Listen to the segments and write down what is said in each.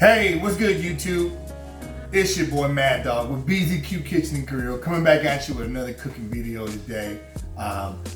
Hey, what's good, YouTube? It's your boy Mad Dog with BZQ Kitchen and Grill, coming back at you with another cooking video today.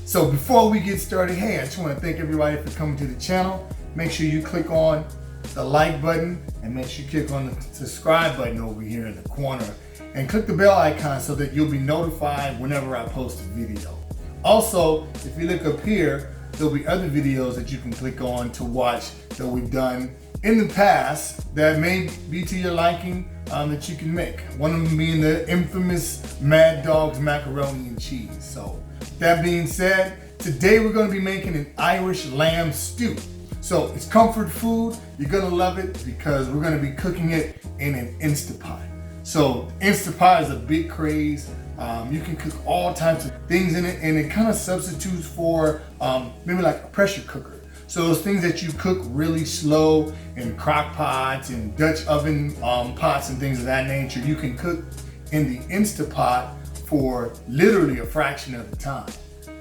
So before we get started, hey, I just want to thank everybody for coming to the channel. Make sure you click on the like button and make sure you click on the subscribe button over here in the corner and click the bell icon so that you'll be notified whenever I post a video. Also, if you look up here, there'll be other videos that you can click on to watch that we've done in the past that may be to your liking, that you can make. One of them being the infamous Mad Dog's macaroni and cheese. So that being said, today we're going to be making an Irish lamb stew. So it's comfort food. You're going to love it because we're going to be cooking it in an Instapot. So Instapot is a big craze. You can cook all types of things in it, and it kind of substitutes for maybe like a pressure cooker. So those things that you cook really slow in crock pots and Dutch oven pots and things of that nature, you can cook in the Instapot for literally a fraction of the time.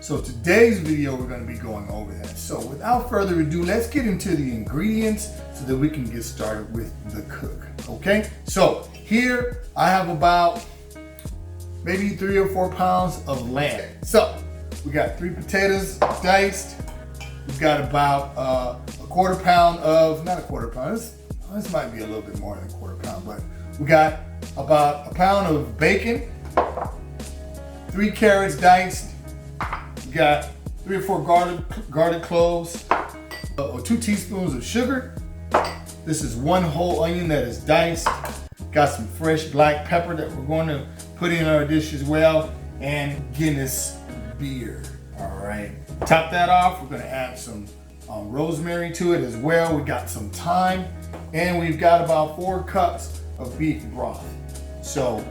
So today's video, we're going to be going over that. So without further ado, let's get into the ingredients so that we can get started with the cook. Okay, so here I have about maybe 3 or 4 pounds of lamb. So we got 3 potatoes diced. We've got about a quarter pound of, not a quarter pound, this might be a little bit more than a quarter pound, but we got about a pound of bacon, 3 carrots diced. We got 3 or 4 garlic cloves, or 2 teaspoons of sugar. This is 1 whole onion that is diced. Got some fresh black pepper that we're going to put in our dish as well, and Guinness beer. All right. Top that off, we're going to add some rosemary to it as well. We got some thyme, and we've got about 4 cups of beef broth. So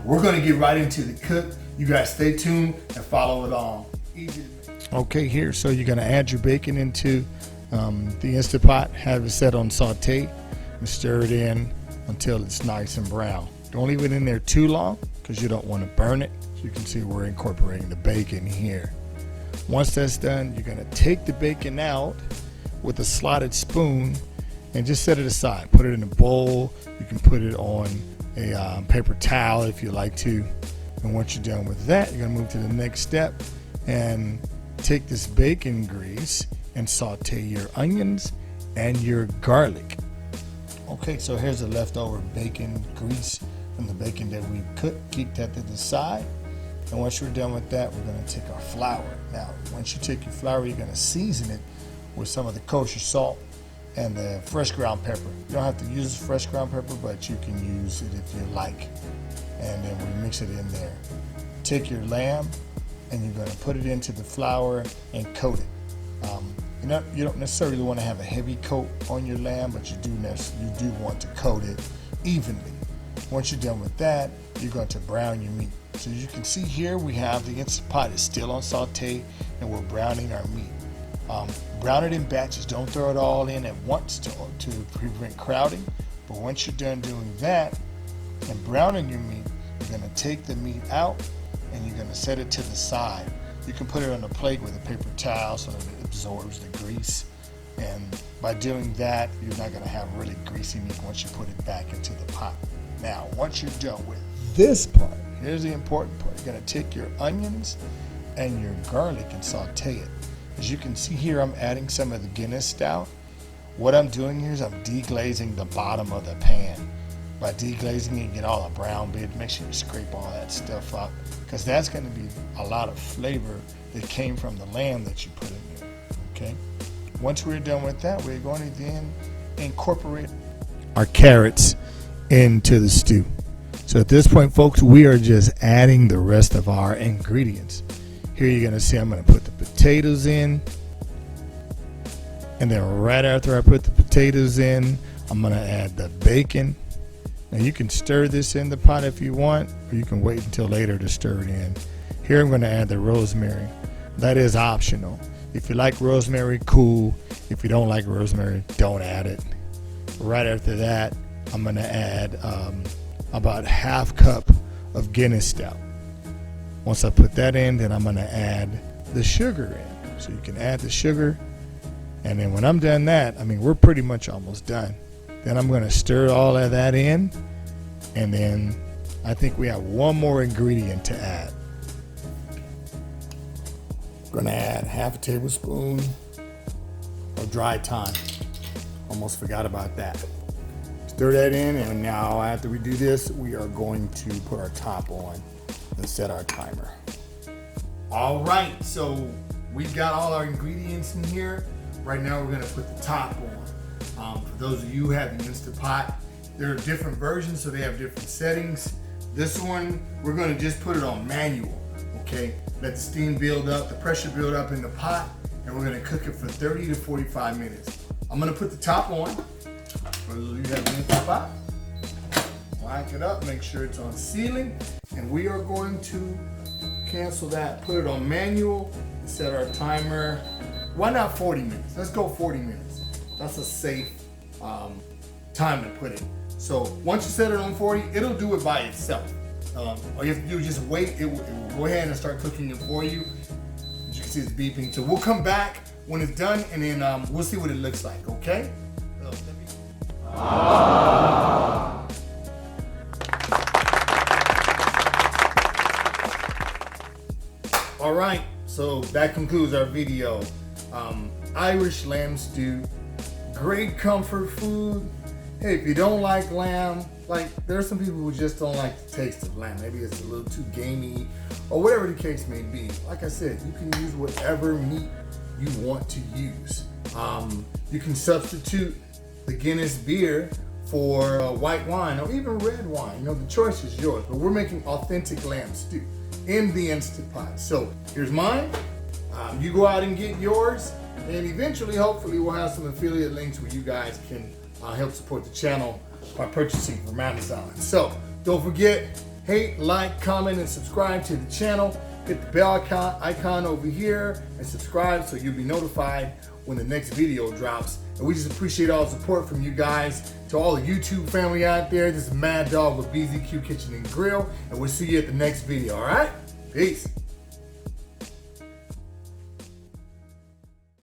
we're going to get right into the cook. You guys stay tuned and follow along. Easy. Okay, here, so you're going to add your bacon into the Instapot, have it set on saute, and stir it in until it's nice and brown. Don't leave it in there too long because you don't want to burn it. So you can see we're incorporating the bacon here. Once that's done, you're going to take the bacon out with a slotted spoon and just set it aside. Put it in a bowl. You can put it on a paper towel if you like to. And once you're done with that, you're going to move to the next step and take this bacon grease and saute your onions and your garlic. Okay, so here's the leftover bacon grease from the bacon that we cooked. Keep that to the side. And once you're done with that, we're going to take our flour. Now, once you take your flour, you're going to season it with some of the kosher salt and the fresh ground pepper. You don't have to use fresh ground pepper, but you can use it if you like. And then we mix it in there. Take your lamb, and you're going to put it into the flour and coat it. You don't necessarily want to have a heavy coat on your lamb, but you do want to coat it evenly. Once you're done with that, you're going to brown your meat. So as you can see here, we have the Instapot is still on saute, and we're browning our meat. Brown it in batches. Don't throw it all in at once to prevent crowding. But once you're done doing that and browning your meat, you're going to take the meat out and you're going to set it to the side. You can put it on a plate with a paper towel so that it absorbs the grease. And by doing that, you're not going to have really greasy meat once you put it back into the pot. Now, once you're done with this part, here's the important part. You're going to take your onions and your garlic and saute it. As you can see here, I'm adding some of the Guinness Stout. What I'm doing here is I'm deglazing the bottom of the pan. By deglazing it, you get all the brown bit. Make sure you scrape all that stuff up, because that's going to be a lot of flavor that came from the lamb that you put in there. Okay. Once we're done with that, we're going to then incorporate our carrots into the stew. So at this point, folks, we are just adding the rest of our ingredients. Here you're going to see I'm going to put the potatoes in. And then right after I put the potatoes in, I'm going to add the bacon. Now you can stir this in the pot if you want, or you can wait until later to stir it in. Here I'm going to add the rosemary. That is optional. If you like rosemary, cool. If you don't like rosemary, don't add it. Right after that, I'm going to add about 1/2 cup of Guinness Stout. Once I put that in, then I'm going to add the sugar in. So you can add the sugar, and then when I'm done that, I mean, we're pretty much almost done. Then I'm gonna stir all of that in, and then I think we have one more ingredient to add. Gonna add half a tablespoon of dry thyme. Almost forgot about that. Stir that in, and now after we do this, we are going to put our top on and set our timer. All right, so we've got all our ingredients in here. Right now we're gonna put the top on. For those of you who have the Instant Pot, there are different versions, so they have different settings. This one, we're gonna just put it on manual, okay? Let the steam build up, the pressure build up in the pot, and we're gonna cook it for 30 to 45 minutes. I'm gonna put the top on. For those of you who have the Instant Pot, lock it up, make sure it's on sealing, and we are going to cancel that, put it on manual, and set our timer. Why not 40 minutes? Let's go 40 minutes. That's a safe time to put it. So once you set it on 40, it'll do it by itself. All you have to do is just wait. It will go ahead and start cooking it for you. As you can see, it's beeping. So we'll come back when it's done, and then we'll see what it looks like, okay? All right, so that concludes our video. Irish lamb stew, great comfort food. Hey, if you don't like lamb, there are some people who just don't like the taste of lamb. Maybe it's a little too gamey, or whatever the case may be. Like I said, you can use whatever meat you want to use. You can substitute the Guinness beer for white wine or even red wine. You know, the choice is yours, but we're making authentic lamb stew in the Instant Pot. So here's mine. You go out and get yours, and eventually, hopefully, we'll have some affiliate links where you guys can help support the channel by purchasing from Amazon. So don't forget, hate, like, comment, and subscribe to the channel. Hit the bell icon over here and subscribe so you'll be notified when the next video drops. And we just appreciate all the support from you guys. To all the YouTube family out there, this is Mad Dog with BZQ Kitchen and Grill, and we'll see you at the next video, all right? Peace.